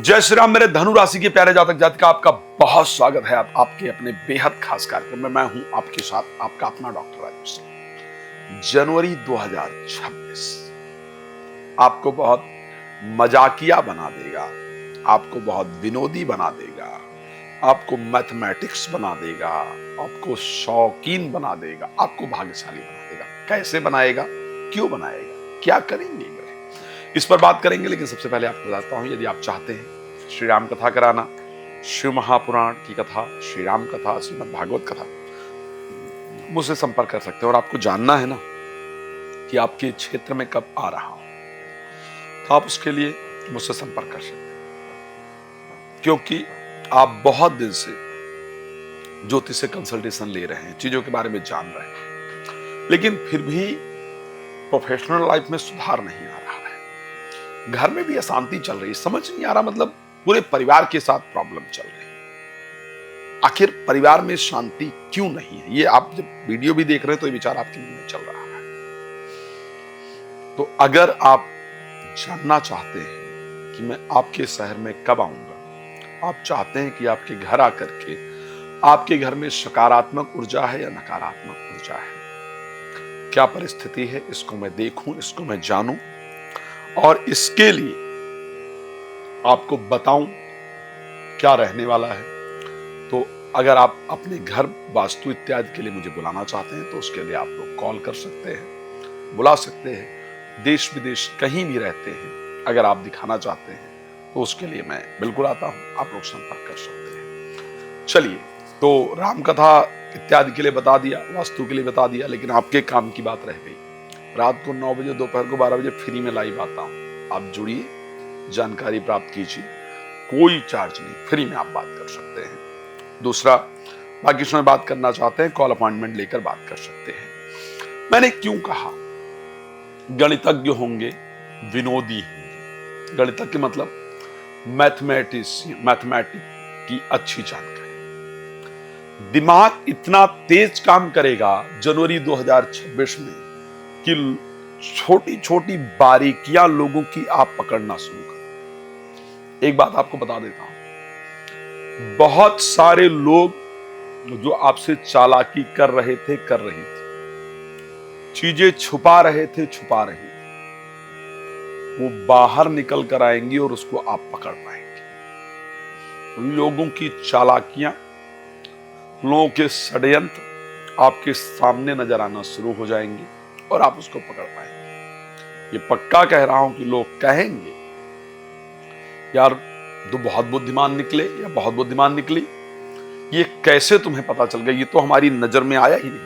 जय श्री राम। मेरे धनु राशि के प्यारे जातक जातिका, आपका बहुत स्वागत है आपके अपने बेहद खास कार्यक्रम में। मैं हूं आपके साथ आपका अपना डॉक्टर राजेश सिंह। जनवरी 2026 आपको बहुत मजाकिया बना देगा, आपको बहुत विनोदी बना देगा, आपको मैथमेटिक्स बना देगा, आपको शौकीन बना देगा, आपको भाग्यशाली बना देगा। कैसे बनाएगा, क्यों बनाएगा, क्या करेंगे, इस पर बात करेंगे। लेकिन सबसे पहले आपको बताता हूं, यदि आप चाहते हैं श्री राम कथा कराना, शिव महापुराण की कथा, श्री राम कथा, श्रीमद् भागवत कथा, मुझसे संपर्क कर सकते हैं। और आपको जानना है ना कि आपके क्षेत्र में कब आ रहा हूं, तो आप उसके लिए मुझसे संपर्क कर सकते हैं। क्योंकि आप बहुत दिन से ज्योतिष से कंसल्टेशन ले रहे हैं, चीजों के बारे में जान रहे हैं, लेकिन फिर भी प्रोफेशनल लाइफ में सुधार नहीं आ रहा है। घर में भी अशांति चल रही है, समझ नहीं आ रहा, मतलब पूरे परिवार के साथ प्रॉब्लम चल रही है। आखिर परिवार में शांति क्यों नहीं है? ये आप जब वीडियो भी देख रहे हैं तो ये विचार आपके मन में चल रहा है। तो अगर आप जानना चाहते हैं कि मैं आपके शहर में कब आऊंगा, आप चाहते हैं कि आपके घर आकर के आपके घर में सकारात्मक ऊर्जा है या नकारात्मक ऊर्जा है, क्या परिस्थिति है, इसको मैं देखूं, इसको मैं जानूं और इसके लिए आपको बताऊं क्या रहने वाला है। तो अगर आप अपने घर वास्तु इत्यादि के लिए मुझे बुलाना चाहते हैं तो उसके लिए आप लोग कॉल कर सकते हैं, बुला सकते हैं। देश विदेश कहीं भी रहते हैं, अगर आप दिखाना चाहते हैं तो उसके लिए मैं बिल्कुल आता हूं, आप लोग संपर्क कर सकते हैं। चलिए, तो राम कथा इत्यादि के लिए बता दिया, वास्तु के लिए बता दिया, लेकिन आपके काम की बात रह गई। रात को 9 बजे, दोपहर को 12 बजे फ्री में लाइव आता हूं। आप जुड़िए, जानकारी प्राप्त कीजिए, कोई चार्ज नहीं, फ्री में आप बात कर सकते हैं। दूसरा, बाकी समय बात करना चाहते हैं, कॉल अपॉइंटमेंट लेकर बात कर सकते हैं। मैंने क्यों कहा गणितज्ञ होंगे, विनोदी होंगे। गणितज्ञ मतलब मैथमेटिक्स की अच्छी जानकारी, दिमाग इतना तेज काम करेगा जनवरी 2026 में कि छोटी छोटी बारीकियां लोगों की आप पकड़ना शुरू करें। एक बात आपको बता देता हूं, बहुत सारे लोग जो आपसे चालाकी कर रहे थे, कर रही थी, चीजें छुपा रहे थे, छुपा रही थी, वो बाहर निकल कर आएंगी और उसको आप पकड़ पाएंगे। लोगों की चालाकियां, लोगों के षड्यंत्र आपके सामने नजर आना शुरू हो जाएंगे और आप उसको पकड़ पाएंगे। ये पक्का कह रहा हूं कि लोग कहेंगे, यार तो बहुत बुद्धिमान निकले या बहुत बुद्धिमान निकली, ये कैसे तुम्हें पता चल गया, ये तो हमारी नजर में आया ही नहीं था।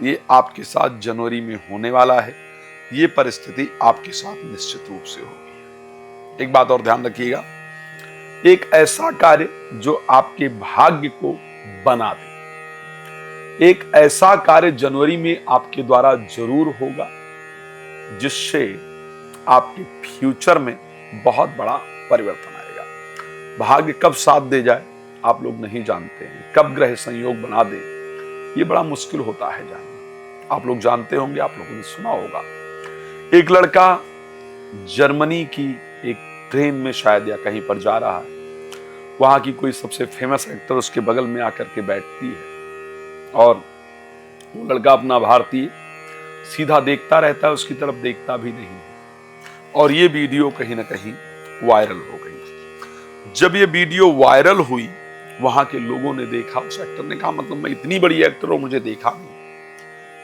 ये आपके साथ जनवरी में होने वाला है, ये परिस्थिति आपके साथ निश्चित रूप से होगी। एक बात और ध्यान रखिएगा, एक ऐसा कार्य जो आपके भाग्य को बना दे, एक ऐसा कार्य जनवरी में आपके द्वारा जरूर होगा जिससे आपके फ्यूचर में बहुत बड़ा परिवर्तन आएगा। भाग्य कब साथ दे जाए आप लोग नहीं जानते हैं, कब ग्रह संयोग बना दे ये बड़ा मुश्किल होता है जानना। आप लोग जानते होंगे, आप लोगों ने सुना होगा, एक लड़का जर्मनी की एक ट्रेन में शायद या कहीं पर जा रहा है, वहां की कोई सबसे फेमस एक्टर उसके बगल में आकर के बैठती है और वो लड़का अपना भारतीय सीधा देखता रहता है, उसकी तरफ देखता भी नहीं है। और ये वीडियो कहीं ना कहीं वायरल हो गई। जब ये वीडियो वायरल हुई, वहां के लोगों ने देखा, उस एक्टर ने कहा, मतलब मैं इतनी बड़ी एक्टर हूं, मुझे देखा नहीं।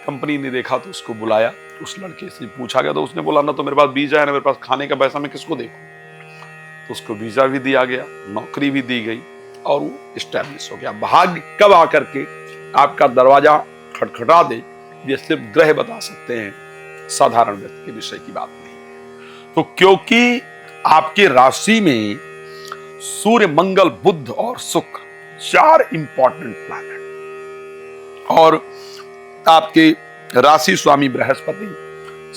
कंपनी ने देखा तो उसको बुलाया, उस लड़के से पूछा गया तो उसने बोला, ना तो मेरे पास वीजा है, ना मेरे पास खाने का पैसा, मैं किसको देखूं। तो उसको वीजा भी दिया गया, नौकरी भी दी गई और वो एस्टैब्लिश हो गया। भाग्य कब आकर के आपका दरवाजा खटखटा दे, ये सिर्फ ग्रह बता सकते हैं, साधारण व्यक्ति के विषय की बात नहीं है। तो क्योंकि आपके राशि में सूर्य, मंगल, बुध और शुक्र 4 इंपॉर्टेंट प्लैनेट और आपके राशि स्वामी बृहस्पति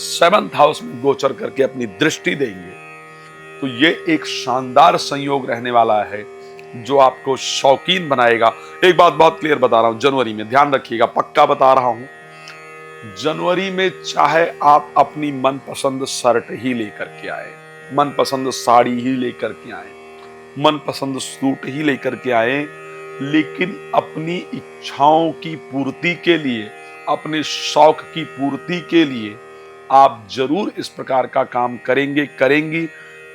7th हाउस में गोचर करके अपनी दृष्टि देंगे, तो ये एक शानदार संयोग रहने वाला है जो आपको शौकीन बनाएगा। एक बात बहुत क्लियर बता रहा हूं, जनवरी में ध्यान रखिएगा, पक्का बता रहा हूं, जनवरी में चाहे आप अपनी मनपसंद शर्ट ही लेकर के आए, मनपसंद साड़ी ही लेकर के आए, मनपसंद सूट ही लेकर के आए, लेकिन अपनी इच्छाओं की पूर्ति के लिए, अपने शौक की पूर्ति के लिए आप जरूर इस प्रकार का काम करेंगी।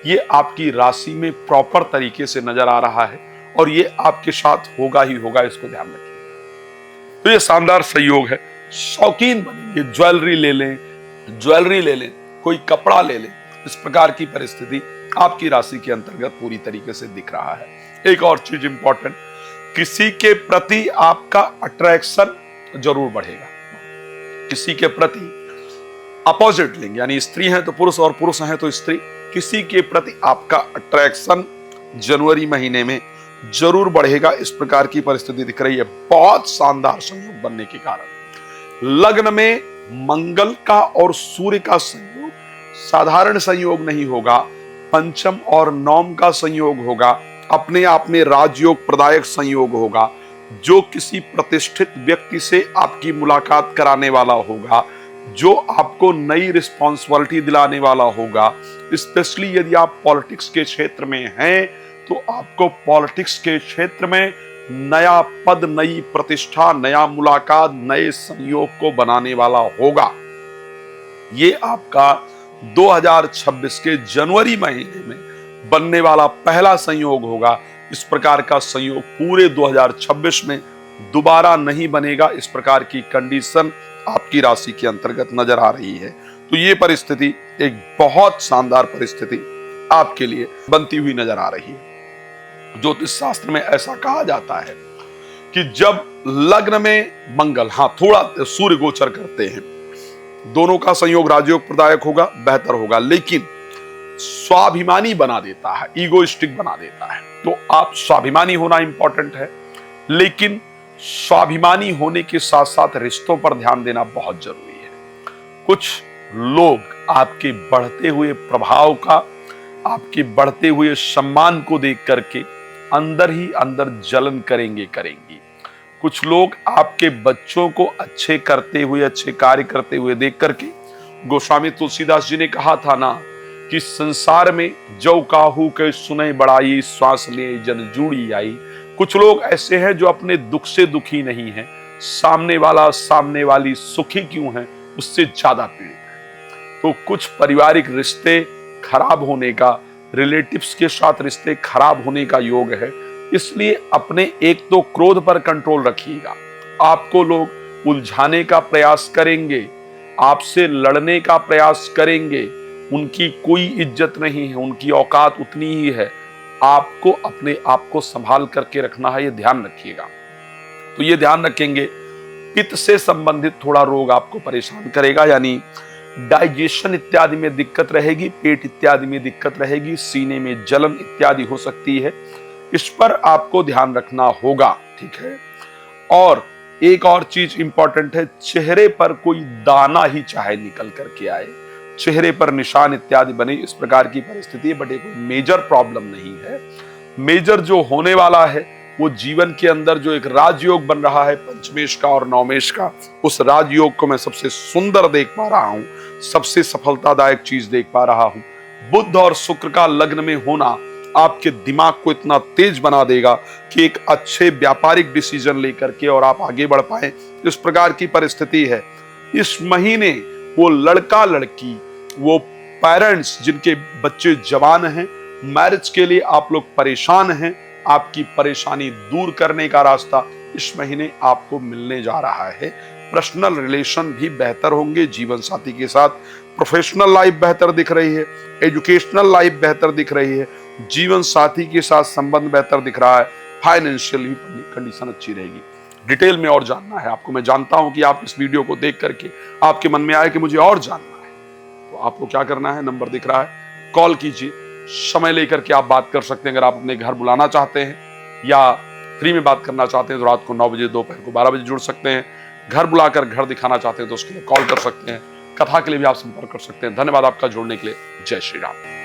ये आपकी राशि में प्रॉपर तरीके से नजर आ रहा है और ये आपके साथ होगा ही होगा, इसको ध्यान रखिए। तो ये शानदार संयोग है। शौकीन बनेंगे, ज्वेलरी ले लें, कोई कपड़ा ले लें, इस प्रकार की परिस्थिति आपकी राशि के अंतर्गत पूरी तरीके से दिख रहा है। एक और चीज इंपॉर्टेंट, किसी के प्रति आपका अट्रैक्शन जरूर बढ़ेगा। किसी के प्रति अपोजिट लिंग यानी स्त्री है तो पुरुष और पुरुष है तो स्त्री, किसी के प्रति आपका अट्रैक्शन जनवरी महीने में जरूर बढ़ेगा। इस प्रकार की परिस्थिति दिख रही है। बहुत शानदार संयोग बनने के कारण लग्न में मंगल का और सूर्य का संयोग साधारण संयोग नहीं होगा, पंचम और नौम का संयोग होगा, अपने आप में राजयोग प्रदायक संयोग होगा, जो किसी प्रतिष्ठित व्यक्ति से आपकी मुलाकात कराने वाला होगा, जो आपको नई रिस्पॉन्सिबिलिटी दिलाने वाला होगा। स्पेशली यदि आप पॉलिटिक्स के क्षेत्र में हैं तो आपको पॉलिटिक्स के क्षेत्र में नया पद, नई प्रतिष्ठा, नया मुलाकात, नए संयोग को बनाने वाला होगा। ये आपका 2026 के जनवरी महीने में बनने वाला पहला संयोग होगा। इस प्रकार का संयोग पूरे 2026 में दोबारा नहीं बनेगा। इस प्रकार की कंडीशन आपकी राशि के अंतर्गत नजर आ रही है। तो ये परिस्थिति एक बहुत शानदार परिस्थिति आपके लिए बनती हुई नजर आ रही है। ज्योतिष शास्त्र में ऐसा कहा जाता है कि जब लग्न में मंगल थोड़ा सूर्य गोचर करते हैं, दोनों का संयोग राजयोग प्रदायक होगा, बेहतर होगा, लेकिन स्वाभिमानी बना देता है, ईगोइस्टिक बना देता है। तो आप स्वाभिमानी होना इंपॉर्टेंट है, लेकिन स्वाभिमानी होने के साथ साथ रिश्तों पर ध्यान देना बहुत जरूरी है। कुछ लोग आपके बढ़ते हुए प्रभाव का, आपके बढ़ते हुए सम्मान को देख करके अंदर ही अंदर जलन करेंगी। कुछ लोग आपके बच्चों को अच्छे करते हुए, अच्छे कार्य करते हुए देख करके, गोस्वामी तुलसीदास जी ने कहा था ना कि संसार में जो काहू के सुने बड़ाई, श्वास ले जन जूड़ी आई। कुछ लोग ऐसे हैं जो अपने दुख से दुखी नहीं है, सामने वाला सामने वाली सुखी क्यों है उससे ज्यादा पीड़ित है। तो कुछ पारिवारिक रिश्ते खराब होने का, रिलेटिव्स के साथ रिश्ते खराब होने का योग है। इसलिए अपने एक तो क्रोध पर कंट्रोल रखिएगा। आपको लोग उलझाने का प्रयास करेंगे, आपसे लड़ने का प्रयास करेंगे, उनकी कोई इज्जत नहीं है, उनकी औकात उतनी ही है। आपको अपने आप को संभाल करके रखना है, ये ध्यान रखिएगा। तो ये ध्यान रखेंगे। पित्त से संबंधित थोड़ा रोग आपको परेशान करेगा, यानी डाइजेशन इत्यादि में दिक्कत रहेगी, पेट इत्यादि में दिक्कत रहेगी, सीने में जलन इत्यादि हो सकती है। इस पर आपको ध्यान रखना होगा, ठीक है। और एक और चीज इंपॉर्टेंट है, चेहरे पर कोई दाना ही चाहे निकल करके आए, चेहरे पर निशान इत्यादि बने, इस प्रकार की परिस्थिति है। बट एक मेजर प्रॉब्लम नहीं है। मेजर जो होने वाला है वो जीवन के अंदर जो एक राजयोग बन रहा है पंचमेश का और नवमेश का, उस राजयोग को मैं सबसे सुंदर देख पा रहा हूं, सबसे सफलतादायक चीज देख पा रहा हूं। बुध और शुक्र का लग्न में होना आपके दिमाग को इतना तेज बना देगा कि एक अच्छे व्यापारिक डिसीजन लेकर के और आप आगे बढ़ पाए, इस प्रकार की परिस्थिति है। इस महीने वो लड़का लड़की, वो पेरेंट्स जिनके बच्चे जवान हैं, मैरिज के लिए आप लोग परेशान हैं, आपकी परेशानी दूर करने का रास्ता इस महीने आपको मिलने जा रहा है। पर्सनल रिलेशन भी बेहतर होंगे जीवन साथी के साथ, प्रोफेशनल लाइफ बेहतर दिख रही है, एजुकेशनल लाइफ बेहतर दिख रही है, जीवन साथी के साथ संबंध बेहतर दिख रहा है, फाइनेंशियल कंडीशन अच्छी रहेगी। डिटेल में और जानना है आपको, मैं जानता हूं कि आप इस वीडियो को देख करके आपके मन में आए कि मुझे और जानना है, तो आपको क्या करना है, नंबर दिख रहा है, कॉल कीजिए, समय लेकर के आप बात कर सकते हैं। अगर आप अपने घर बुलाना चाहते हैं या फ्री में बात करना चाहते हैं तो रात को 9 बजे, दोपहर को 12 बजे जुड़ सकते हैं। घर बुलाकर घर दिखाना चाहते हैं तो उसके लिए कॉल कर सकते हैं। कथा के लिए भी आप संपर्क कर सकते हैं। धन्यवाद आपका जुड़ने के लिए। जय श्री राम।